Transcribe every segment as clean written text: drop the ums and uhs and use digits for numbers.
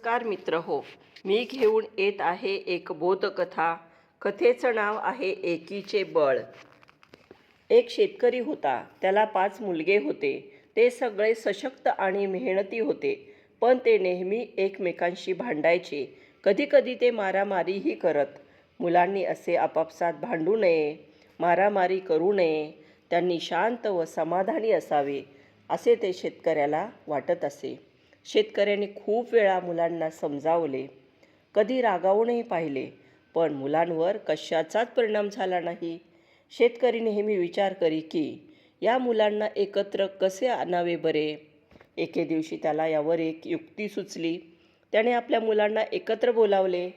नमस्कार मित्र हो, मी घेऊन येत आहे एक बोधकथा. कथेचं नाव आहे एकीचे बळ. एक शेतकरी होता. त्याला 5 मुलगे होते. ते सगळे सशक्त आणि मेहनती होते, पण ते नेहमी एकमेकांशी भांडायचे. कधीकधी ते मारामारीही करत. मुलांनी असे आपापसात भांडू नये, मारामारी करू नये. त्यांनी शांत व समाधानी असावे, असे ते शेतकऱ्याला वाटत असे. शेतकऱ्याने खूप वेळा मुलांना समजावले, कधी रागावूनही पाहिले, पण मुलांवर कशाचाच परिणाम झाला नाही. शेतकरी नेहमी विचार करी की या मुलांना एकत्र कसे आणावे बरे. एके दिवशी त्याला यावर एक युक्ती सुचली. त्याने आपल्या मुलांना एकत्र बोलावले.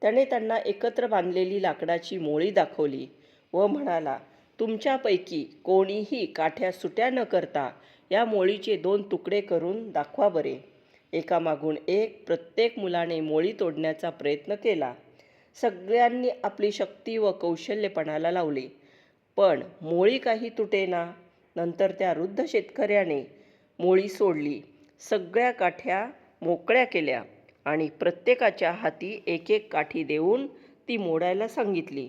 त्याने त्यांना एकत्र बांधलेली लाकडाची मोळी दाखवली व म्हणाला, तुमच्यापैकी कोणीही काठ्या सुट्या न करता या मोळीचे 2 तुकडे करून दाखवा बरे. एकामागून एक प्रत्येक मुलाने मोळी तोडण्याचा प्रयत्न केला. सगळ्यांनी आपली शक्ती व कौशल्य पणाला लावले, पण मोळी काही तुटेना. नंतर त्या वृद्ध शेतकऱ्याने मोळी सोडली, सगळ्या काठ्या मोकळ्या केल्या आणि प्रत्येकाच्या हाती एक एक काठी देऊन ती मोडायला सांगितली.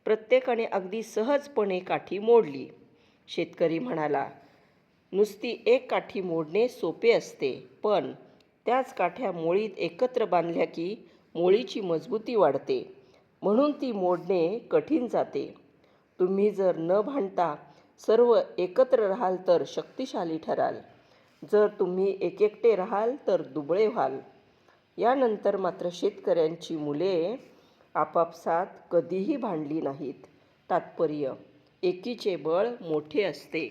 प्रत्येकाने अगदी सहजपणे काठी मोडली. शेतकरी म्हणाला, नुसती एक काठी मोडणे सोपे असते, पण त्याच काठ्या मोळीत एकत्र बांधल्या की मोळीची मजबूती वाढते, म्हणून ती मोडणे कठीण जाते. तुम्ही जर न भांडता सर्व एकत्र राहाल तर शक्तिशाली ठराल. जर तुम्ही एकटे राहाल तर दुबळे व्हाल. यानंतर मात्र शेतकऱ्यांची मुले आपापसात कधीही भांडली नाहीत. तात्पर्य: एकीचे बळ मोठे असते.